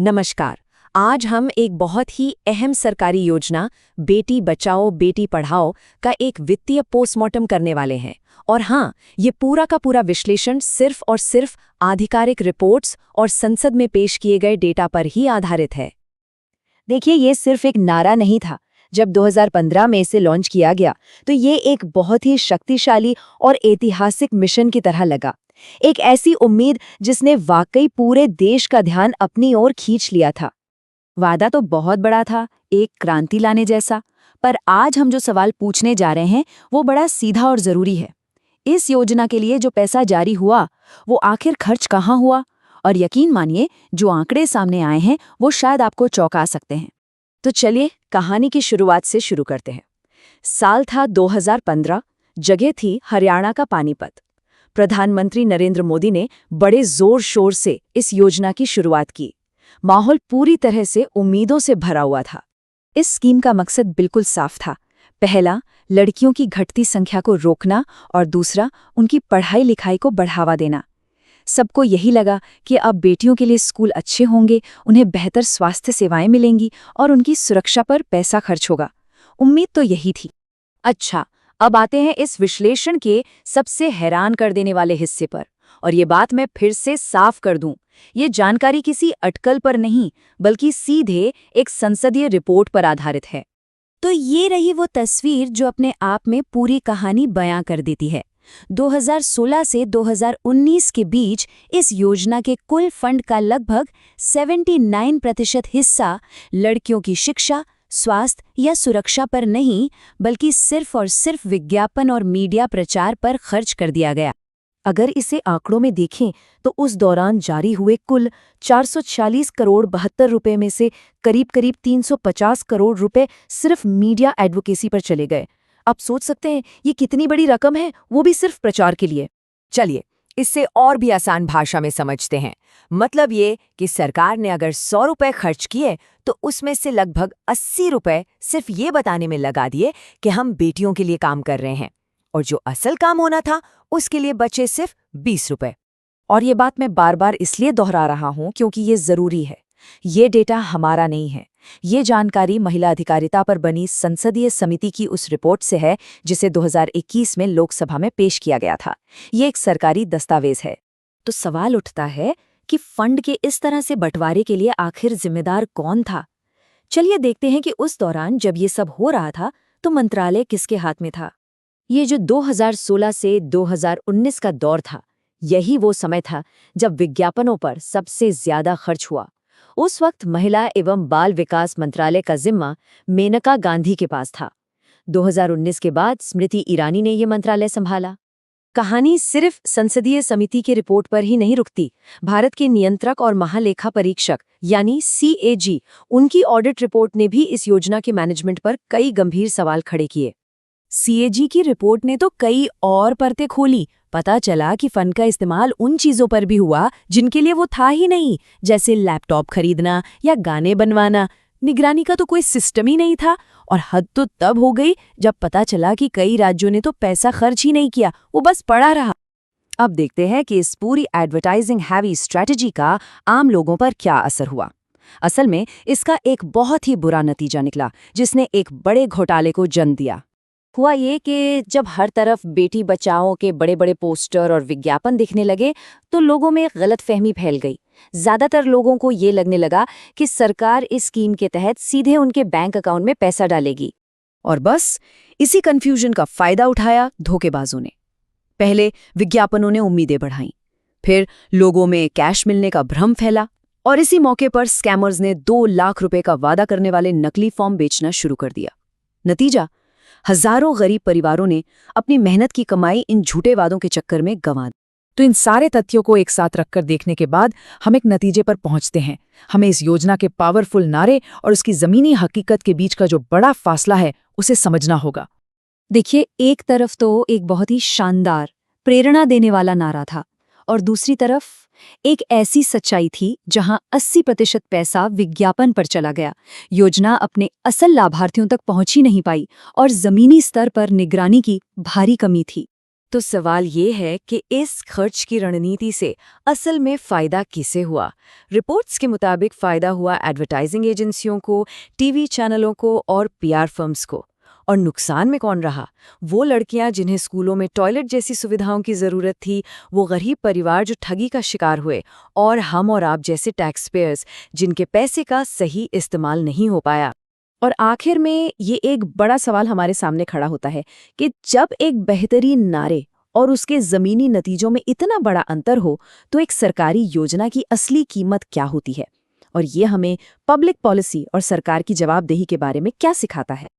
नमस्कार। आज हम एक बहुत ही अहम सरकारी योजना बेटी बचाओ बेटी पढ़ाओ का एक वित्तीय पोस्टमार्टम करने वाले हैं। और हाँ, ये पूरा का पूरा विश्लेषण सिर्फ और सिर्फ आधिकारिक रिपोर्ट्स और संसद में पेश किए गए डेटा पर ही आधारित है। देखिए, ये सिर्फ एक नारा नहीं था। जब 2015 में इसे लॉन्च किया गया तो ये एक बहुत ही शक्तिशाली और ऐतिहासिक मिशन की तरह लगा। एक ऐसी उम्मीद जिसने वाकई पूरे देश का ध्यान अपनी ओर खींच लिया था। वादा तो बहुत बड़ा था, एक क्रांति लाने जैसा। पर आज हम जो सवाल पूछने जा रहे हैं वो बड़ा सीधा और जरूरी है। इस योजना के लिए जो पैसा जारी हुआ वो आखिर खर्च कहाँ हुआ? और यकीन मानिए, जो आंकड़े सामने आए हैं वो शायद आपको चौंका सकते हैं। तो चलिए कहानी की शुरुआत से शुरू करते हैं। साल था 2015, जगह थी हरियाणा का पानीपत। प्रधानमंत्री नरेंद्र मोदी ने बड़े जोर शोर से इस योजना की शुरुआत की। माहौल पूरी तरह से उम्मीदों से भरा हुआ था। इस स्कीम का मकसद बिल्कुल साफ था। पहला, लड़कियों की घटती संख्या को रोकना, और दूसरा, उनकी पढ़ाई लिखाई को बढ़ावा देना। सबको यही लगा कि अब बेटियों के लिए स्कूल अच्छे होंगे, उन्हें बेहतर स्वास्थ्य सेवाएं मिलेंगी और उनकी सुरक्षा पर पैसा खर्च होगा। उम्मीद तो यही थी। अच्छा, अब आते हैं इस विश्लेषण के सबसे हैरान कर देने वाले हिस्से पर। और ये बात मैं फिर से साफ कर दूं, ये जानकारी किसी अटकल पर नहीं, बल्कि सीधे एक संसदीय रिपोर्ट पर आधारित है। तो ये रही वो तस्वीर जो अपने आप में पूरी कहानी बयां कर देती है। 2016 से 2019 के बीच इस योजना के कुल फंड का लगभग 79% हिस्सा लड़कियों की शिक्षा, स्वास्थ्य या सुरक्षा पर नहीं, बल्कि सिर्फ और सिर्फ विज्ञापन और मीडिया प्रचार पर खर्च कर दिया गया। अगर इसे आंकड़ों में देखें तो उस दौरान जारी हुए कुल 440 करोड़ 72 रुपए में से करीब 350 करोड़ रुपए सिर्फ मीडिया एडवोकेसी पर चले गए। आप सोच सकते हैं ये कितनी बड़ी रकम है, वो भी सिर्फ प्रचार के लिए। चलिए इससे और भी आसान भाषा में समझते हैं। मतलब ये कि सरकार ने अगर 100 रुपए खर्च किए तो उसमें से लगभग 80 रुपए सिर्फ ये बताने में लगा दिए कि हम बेटियों के लिए काम कर रहे हैं, और जो असल काम होना था उसके लिए बचे सिर्फ 20 रुपए। और ये बात मैं बार बार इसलिए दोहरा रहा हूं क्योंकि ये जरूरी है। ये डेटा हमारा नहीं है। ये जानकारी महिला अधिकारिता पर बनी संसदीय समिति की उस रिपोर्ट से है जिसे 2021 में लोकसभा में पेश किया गया था। ये एक सरकारी दस्तावेज है। तो सवाल उठता है कि फंड के इस तरह से बंटवारे के लिए आखिर जिम्मेदार कौन था? चलिए देखते हैं कि उस दौरान जब ये सब हो रहा था तो मंत्रालय किसके हाथ में था। ये जो 2016 से 2019 का दौर था, यही वो समय था जब विज्ञापनों पर सबसे ज्यादा खर्च हुआ। उस वक्त महिला एवं बाल विकास मंत्रालय का जिम्मा मेनका गांधी के पास था। 2019 के बाद स्मृति ईरानी ने ये मंत्रालय संभाला। कहानी सिर्फ संसदीय समिति की रिपोर्ट पर ही नहीं रुकती। भारत के नियंत्रक और महालेखा परीक्षक यानी CAG, उनकी ऑडिट रिपोर्ट ने भी इस योजना के मैनेजमेंट पर कई गंभीर सवाल खड़े किए। CAG की रिपोर्ट ने तो कई और परतें खोली। पता चला कि फंड का इस्तेमाल उन चीजों पर भी हुआ जिनके लिए वो था ही नहीं, जैसे लैपटॉप खरीदना या गाने बनवाना। निगरानी का तो कोई सिस्टम ही नहीं था। और हद तो तब हो गई जब पता चला कि कई राज्यों ने तो पैसा खर्च ही नहीं किया, वो बस पड़ा रहा। अब देखते हैं कि इस पूरी एडवर्टाइजिंग हैवी स्ट्रैटेजी का आम लोगों पर क्या असर हुआ। असल में इसका एक बहुत ही बुरा नतीजा निकला, जिसने एक बड़े घोटाले को जन्म दिया। हुआ ये कि जब हर तरफ बेटी बचाओ के बड़े बड़े पोस्टर और विज्ञापन दिखने लगे तो लोगों में गलतफहमी फैल गई। ज्यादातर लोगों को ये लगने लगा कि सरकार इस स्कीम के तहत सीधे उनके बैंक अकाउंट में पैसा डालेगी। और बस इसी कंफ्यूजन का फायदा उठाया धोखेबाजों ने। पहले विज्ञापनों ने उम्मीदें बढ़ाईं, फिर लोगों में कैश मिलने का भ्रम फैला, और इसी मौके पर स्कैमर्स ने 2 लाख रुपए का वादा करने वाले नकली फॉर्म बेचना शुरू कर दिया। नतीजा, हजारों गरीब परिवारों ने अपनी मेहनत की कमाई इन झूठे वादों के चक्कर में गंवा दी। तो इन सारे तथ्यों को एक साथ रखकर देखने के बाद हम एक नतीजे पर पहुंचते हैं। हमें इस योजना के पावरफुल नारे और उसकी जमीनी हकीकत के बीच का जो बड़ा फासला है उसे समझना होगा। देखिए, एक तरफ तो एक बहुत ही शानदार, प्रेरणा देने वाला नारा था, और दूसरी तरफ एक ऐसी सच्चाई थी जहां 80% पैसा विज्ञापन पर चला गया। योजना अपने असल लाभार्थियों तक पहुंच ही नहीं पाई और जमीनी स्तर पर निगरानी की भारी कमी थी। तो सवाल ये है कि इस खर्च की रणनीति से असल में फ़ायदा किसे हुआ? रिपोर्ट्स के मुताबिक फ़ायदा हुआ एडवर्टाइजिंग एजेंसियों को, टीवी चैनलों को और पीआर फर्म्स को। और नुकसान में कौन रहा? वो लड़कियां जिन्हें स्कूलों में टॉयलेट जैसी सुविधाओं की ज़रूरत थी, वो गरीब परिवार जो ठगी का शिकार हुए, और हम और आप जैसे टैक्स पेयर्स जिनके पैसे का सही इस्तेमाल नहीं हो पाया। और आखिर में ये एक बड़ा सवाल हमारे सामने खड़ा होता है कि जब एक बेहतरीन नारे और उसके ज़मीनी नतीजों में इतना बड़ा अंतर हो, तो एक सरकारी योजना की असली कीमत क्या होती है? और ये हमें पब्लिक पॉलिसी और सरकार की जवाबदेही के बारे में क्या सिखाता है?